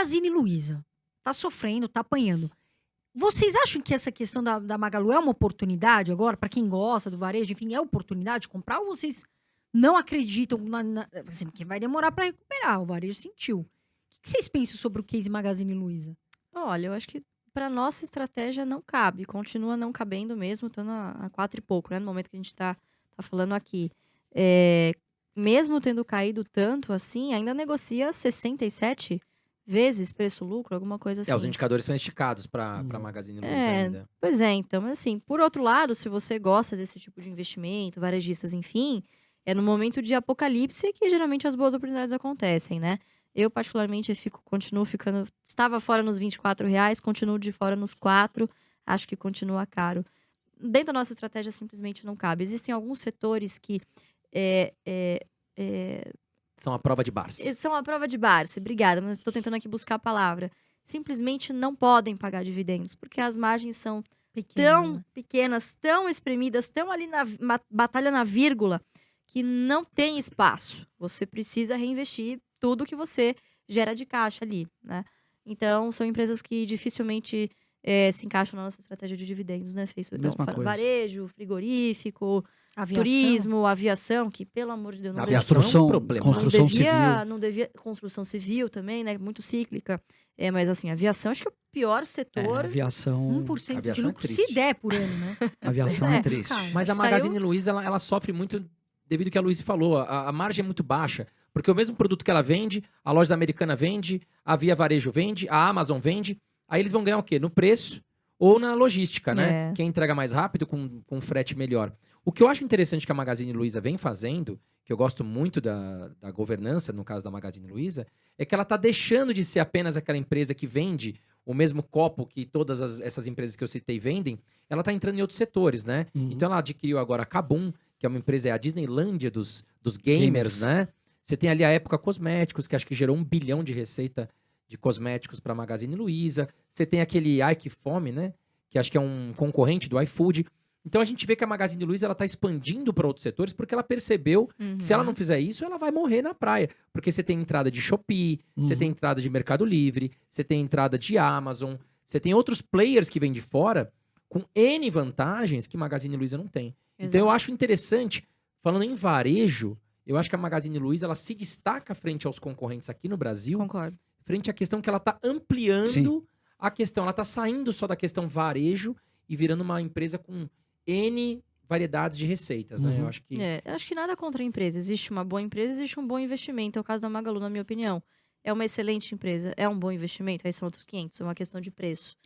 Magazine Luiza tá sofrendo, tá apanhando. Vocês acham que essa questão da Magalu é uma oportunidade agora, para quem gosta do varejo, enfim, é oportunidade de comprar? Ou vocês não acreditam assim, porque vai demorar para recuperar, o varejo sentiu. O que vocês pensam sobre o case Magazine Luiza? Olha, eu acho que para nossa estratégia não cabe, continua não cabendo mesmo, estando a 4 e pouco, né, no momento que a gente tá falando aqui. Mesmo tendo caído tanto assim, ainda negocia 67 vezes preço-lucro, alguma coisa assim. Os indicadores são esticados para Magazine Luiza ainda. Pois é, então, assim, por outro lado, se você gosta desse tipo de investimento, varejistas, enfim, é no momento de apocalipse que geralmente as boas oportunidades acontecem, né? Eu, particularmente, continuo ficando. Estava fora nos R$ 24, continuo de fora nos 4, acho que continua caro. Dentro da nossa estratégia, simplesmente não cabe. Existem alguns setores que. São a prova de Barsi. São a prova de Barsi, obrigada, mas estou tentando aqui buscar a palavra. Simplesmente não podem pagar dividendos, porque as margens são tão pequenas, tão espremidas, tão ali na batalha na vírgula, que não tem espaço. Você precisa reinvestir tudo que você gera de caixa ali, né? Então, são empresas que dificilmente se encaixam na nossa estratégia de dividendos, né, Fê? Então, varejo, frigorífico, turismo, aviação, que, pelo amor de Deus, não devia... Construção civil também, né? Muito cíclica. Mas, assim, aviação, acho que é o pior setor. Aviação... 1% de lucro, se der por ano, né? Aviação é triste. Mas a Magazine Luiza, ela sofre muito devido ao que a Luiz falou. A margem é muito baixa. Porque o mesmo produto que ela vende, a loja americana vende, a Via Varejo vende, a Amazon vende. Aí eles vão ganhar o quê? No preço ou na logística, né? Quem entrega mais rápido, com frete melhor. O que eu acho interessante que a Magazine Luiza vem fazendo, que eu gosto muito da governança, no caso da Magazine Luiza, é que ela está deixando de ser apenas aquela empresa que vende o mesmo copo que todas essas empresas que eu citei vendem, ela está entrando em outros setores, né? Então ela adquiriu agora a Kabum, que é uma empresa, a Disneylândia dos gamers, né? Você tem ali a Época Cosméticos, que acho que gerou 1 bilhão de receita de cosméticos para a Magazine Luiza. Você tem aquele Ike Fome, né? Que acho que é um concorrente do iFood. Então a gente vê que a Magazine Luiza está expandindo para outros setores porque ela percebeu que se ela não fizer isso, ela vai morrer na praia. Porque você tem entrada de Shopee, você tem entrada de Mercado Livre, você tem entrada de Amazon, você tem outros players que vêm de fora com N vantagens que a Magazine Luiza não tem. Exato. Então eu acho interessante, falando em varejo, eu acho que a Magazine Luiza ela se destaca frente aos concorrentes aqui no Brasil. Concordo. Frente à questão que ela está ampliando a questão. Ela está saindo só da questão varejo e virando uma empresa com N variedades de receitas, né? Eu acho que... eu acho que nada contra a empresa. Existe uma boa empresa, existe um bom investimento. É o caso da Magalu, na minha opinião. É uma excelente empresa, é um bom investimento. Aí são outros 500, é uma questão de preço.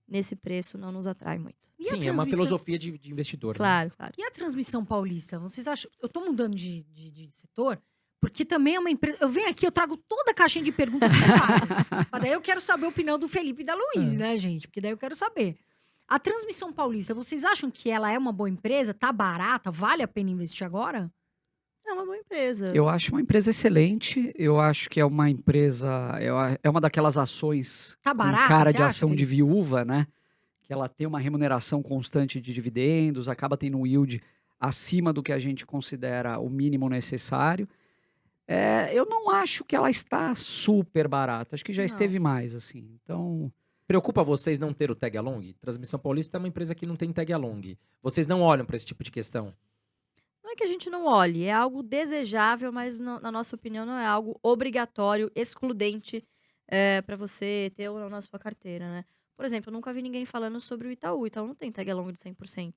Nesse preço não nos atrai muito. Sim, é uma filosofia de investidor. Claro, né? claro. E a Transmissão Paulista? Vocês acham... Eu tô mudando de setor... Porque também é uma empresa... Eu venho aqui, eu trago toda a caixinha de perguntas que fazem. Mas daí eu quero saber a opinião do Felipe e da Luiz, né, gente? Porque daí eu quero saber. A Transmissão Paulista, vocês acham que ela é uma boa empresa? Tá barata? Vale a pena investir agora? É uma boa empresa. Eu acho uma empresa excelente. Eu acho que é uma empresa... É uma daquelas ações tá barata, com cara de ação Felipe? de viúva, né? Que ela tem uma remuneração constante de dividendos, acaba tendo um yield acima do que a gente considera o mínimo necessário. Eu não acho que ela está super barata. Acho que já esteve mais, assim. Então... Preocupa vocês não ter o tag along? Transmissão Paulista é uma empresa que não tem tag along. Vocês não olham para esse tipo de questão? Não é que a gente não olhe. É algo desejável, mas na nossa opinião não é algo obrigatório, excludente para você ter ou não na sua carteira, né? Por exemplo, eu nunca vi ninguém falando sobre o Itaú. O Itaú não tem tag along de 100%.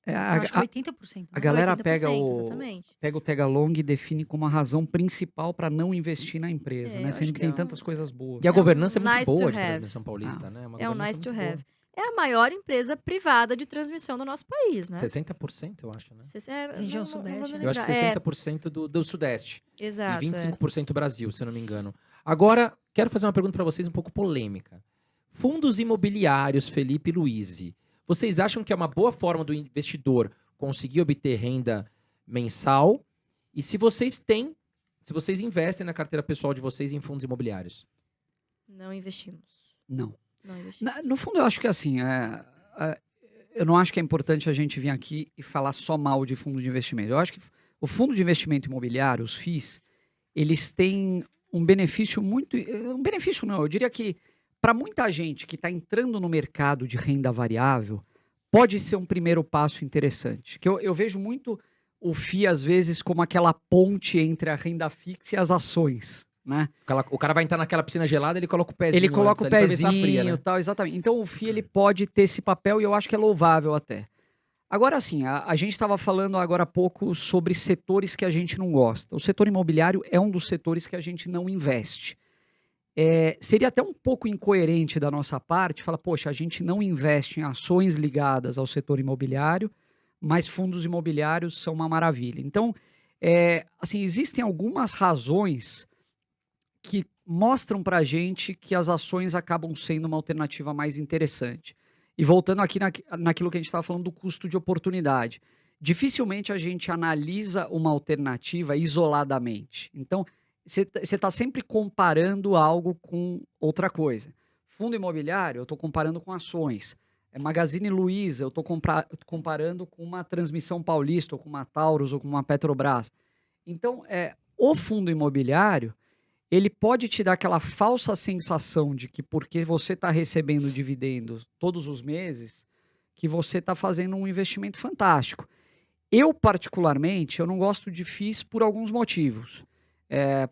Acho que 80%. A galera 80%, pega o tag along e define como a razão principal para não investir na empresa, né? Sendo que tem tantas coisas boas. E a governança é muito nice boa to de have. Transmissão Paulista, né? É um nice to have. É a maior empresa privada de transmissão do nosso país, né? 60%, eu acho, né? Região Sudeste, né? Eu acho que 60% do Sudeste. Exato. E 25% Brasil, se eu não me engano. Agora, quero fazer uma pergunta para vocês um pouco polêmica. Fundos imobiliários, Felipe e Luiz, vocês acham que é uma boa forma do investidor conseguir obter renda mensal? E se vocês investem na carteira pessoal de vocês em fundos imobiliários? Não investimos. Não. Não investimos. No fundo, eu acho que assim, eu não acho que é importante a gente vir aqui e falar só mal de fundo de investimento. Eu acho que o fundo de investimento imobiliário, os FIIs, eles têm um benefício muito... Um benefício não, eu diria que para muita gente que está entrando no mercado de renda variável, pode ser um primeiro passo interessante. Que eu vejo muito o FII, às vezes, como aquela ponte entre a renda fixa e as ações, né? O cara vai entrar naquela piscina gelada, ele coloca o pezinho. Ele coloca antes, o ali pra ver se tá pezinho fria, né? e tal, exatamente. Então o FII ele pode ter esse papel e eu acho que é louvável até. Agora sim, a gente estava falando agora há pouco sobre setores que a gente não gosta. O setor imobiliário é um dos setores que a gente não investe. Seria até um pouco incoerente da nossa parte falar, poxa, a gente não investe em ações ligadas ao setor imobiliário, mas fundos imobiliários são uma maravilha. Então, assim, existem algumas razões que mostram para a gente que as ações acabam sendo uma alternativa mais interessante. E voltando aqui naquilo que a gente estava falando do custo de oportunidade. Dificilmente a gente analisa uma alternativa isoladamente. Então, você está sempre comparando algo com outra coisa. Fundo imobiliário, eu estou comparando com ações. Magazine Luiza, eu estou comparando com uma Transmissão Paulista, ou com uma Taurus, ou com uma Petrobras. Então, o fundo imobiliário, ele pode te dar aquela falsa sensação de que porque você está recebendo dividendos todos os meses, que você está fazendo um investimento fantástico. Eu, particularmente, eu não gosto de FIIs por alguns motivos.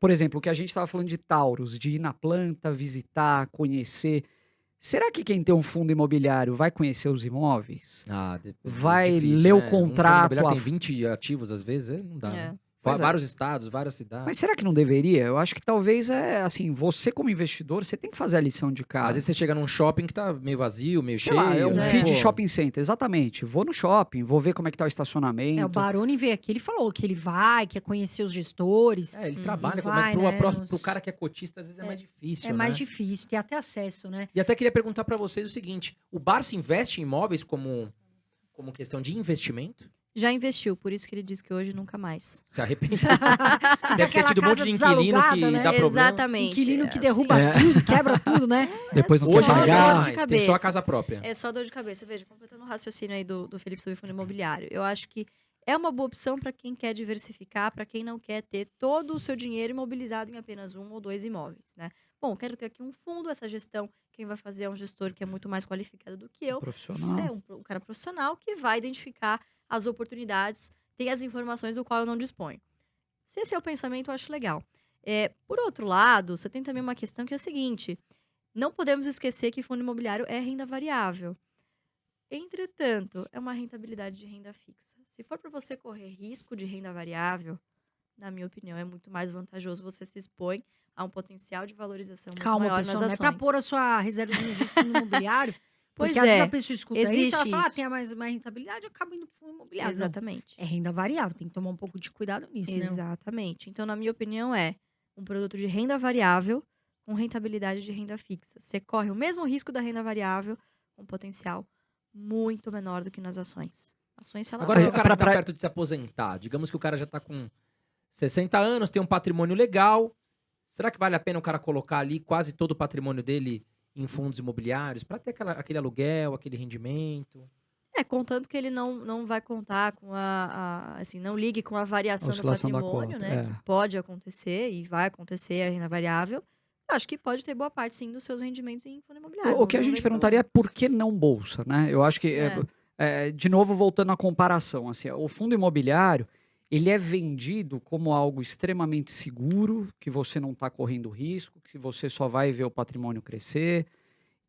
Por exemplo, o que a gente estava falando de Taurus, de ir na planta, visitar, conhecer. Será que quem tem um fundo imobiliário vai conhecer os imóveis? Vai difícil, ler o né? Um fundo contrato? imobiliário tem 20 ativos, às vezes, não dá. Né? Vários estados, várias cidades. Mas será que não deveria? Eu acho que talvez assim, você como investidor, você tem que fazer a lição de casa. Às vezes você chega num shopping que tá meio vazio, meio Sei cheio. lá, um né? feed de shopping center, exatamente. Vou no shopping, vou ver como é que tá o estacionamento. O Baroni veio aqui, ele falou que ele vai, quer conhecer os gestores. Ele trabalha, vai, mas né, pro cara que é cotista, às vezes é mais difícil, É né? mais difícil, tem até acesso, né? E até queria perguntar pra vocês o seguinte, o Barça investe em imóveis como questão de investimento? Já investiu, por isso que ele disse que hoje nunca mais. Se arrepende? Fica Deve ter aquela tido um monte casa de inquilino que desalugada, né? dá problema. Exatamente. Inquilino que É derruba assim. tudo, quebra tudo, né? Depois não É quer Hoje só não dor ganha pagar. de mais, tem só a cabeça. casa própria. É só dor de cabeça. Veja, completando o raciocínio aí do Felipe sobre fundo imobiliário. Eu acho que é uma boa opção para quem quer diversificar, para quem não quer ter todo o seu dinheiro imobilizado em apenas 1 ou 2 imóveis, né? Bom, quero ter aqui um fundo, essa gestão, quem vai fazer é um gestor que é muito mais qualificado do que eu. Profissional. É um cara profissional que vai identificar as oportunidades, tem as informações do qual eu não disponho. Se esse é o pensamento, eu acho legal. Por outro lado, você tem também uma questão que é a seguinte, não podemos esquecer que fundo imobiliário é renda variável. Entretanto, é uma rentabilidade de renda fixa. Se for para você correr risco de renda variável, na minha opinião, é muito mais vantajoso você se expõe a um potencial de valorização muito Calma, maior pessoal, nas não é ações. pra pôr a sua reserva de emergência no fundo imobiliário. Pois Porque às vezes é, a pessoa escuta isso, existe ela fala, isso. tem mais rentabilidade, eu acabo indo pro fundo imobiliário. Não, Exatamente. é renda variável, tem que tomar um pouco de cuidado nisso, né? Exatamente. Então, na minha opinião, é um produto de renda variável com rentabilidade de renda fixa. Você corre o mesmo risco da renda variável com potencial muito menor do que nas ações. Ações, se ela Agora, É, o cara que tá pra- perto de se aposentar, digamos que o cara já tá com 60 anos, tem um patrimônio legal, será que vale a pena o cara colocar ali quase todo o patrimônio dele em fundos imobiliários para ter aquele aluguel, aquele rendimento? contanto que ele não vai contar com assim, não ligue com a variação do Oscilação da patrimônio, cota, né? Que pode acontecer e vai acontecer a renda variável. Eu acho que pode ter boa parte, sim, dos seus rendimentos em fundo imobiliário. O que a Não gente vejo perguntaria é por que não bolsa, né? Eu acho que, de novo, voltando à comparação, assim, o fundo imobiliário, ele é vendido como algo extremamente seguro, que você não está correndo risco, que você só vai ver o patrimônio crescer.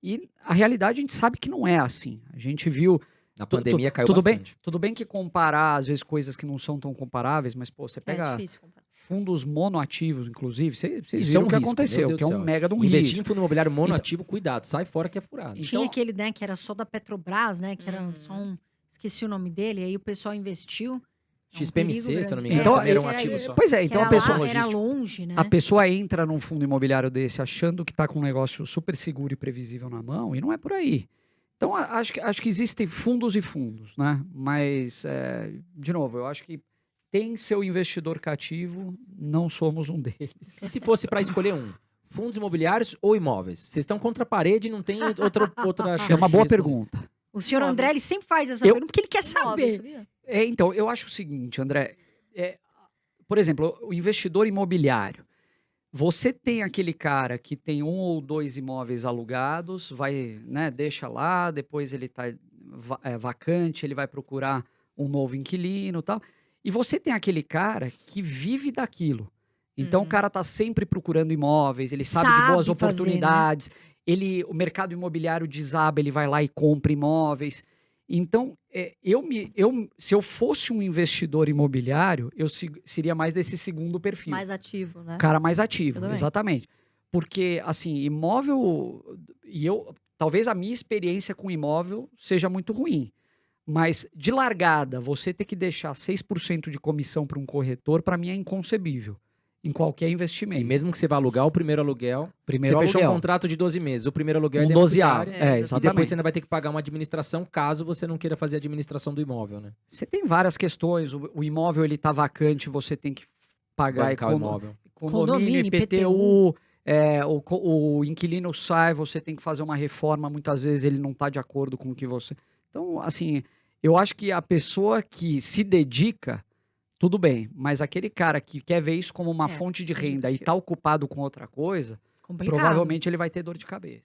E a realidade a gente sabe que não é assim. A gente viu... Na pandemia caiu tudo bastante. Tudo bem que comparar, às vezes, coisas que não são tão comparáveis, mas, pô, você É pega difícil comparar. fundos monoativos, inclusive, vocês Isso viram é um o que risco, aconteceu, meu Deus que é do um céu. mega de um Investir risco. em fundo imobiliário monoativo, cuidado, sai fora que é furado. Tinha aquele, né, que era só da Petrobras, né? Que era só um... Esqueci o nome dele, aí o pessoal investiu. É um XPMC, perigo se eu não me grande. engano, Então, também era um era ativo isso. só. Pois é, Que então era a pessoa... lá, era logístico. longe, né? A pessoa entra num fundo imobiliário desse achando que está com um negócio super seguro e previsível na mão, e não é por aí. Então, acho que existem fundos e fundos, né? Mas, de novo, eu acho que tem seu investidor cativo, não somos um deles. E se fosse para escolher um? Fundos imobiliários ou imóveis? Vocês estão contra a parede e não tem outra chance. É uma de boa responder. pergunta. O senhor Imóveis. André, ele sempre faz essa Eu- pergunta, porque ele quer Imóvel, saber. sabia? Então, eu acho o seguinte, André. Por exemplo, o investidor imobiliário. Você tem aquele cara que tem 1 ou 2 imóveis alugados, vai, né, deixa lá, depois ele tá vacante, ele vai procurar um novo inquilino e tal. E você tem aquele cara que vive daquilo. Então o cara tá sempre procurando imóveis, ele sabe de boas Sabe fazer, né? oportunidades, o mercado imobiliário desaba, ele vai lá e compra imóveis. Então, se eu fosse um investidor imobiliário, eu seria mais desse segundo perfil. Mais ativo, né? Cara mais ativo, Eu também. exatamente. Porque, assim, imóvel... talvez a minha experiência com imóvel seja muito ruim. Mas, de largada, você ter que deixar 6% de comissão para um corretor, para mim é inconcebível. Em qualquer investimento. E mesmo que você vá alugar o primeiro aluguel, Primeiro você fechou um aluguel. contrato de 12 meses. O primeiro aluguel é Um dentro do doseado. cara, É, e exatamente. depois você ainda vai ter que pagar uma administração, caso você não queira fazer a administração do imóvel, né? Você tem várias questões. O imóvel, ele tá vacante, você tem que pagar Bancar o imóvel. condomínio, IPTU. O inquilino sai, você tem que fazer uma reforma. Muitas vezes ele não tá de acordo com o que você... Então, assim, eu acho que a pessoa que se dedica... Tudo bem, mas aquele cara que quer ver isso como uma fonte de renda e perfil. tá ocupado com outra coisa, Complicado. provavelmente ele vai ter dor de cabeça.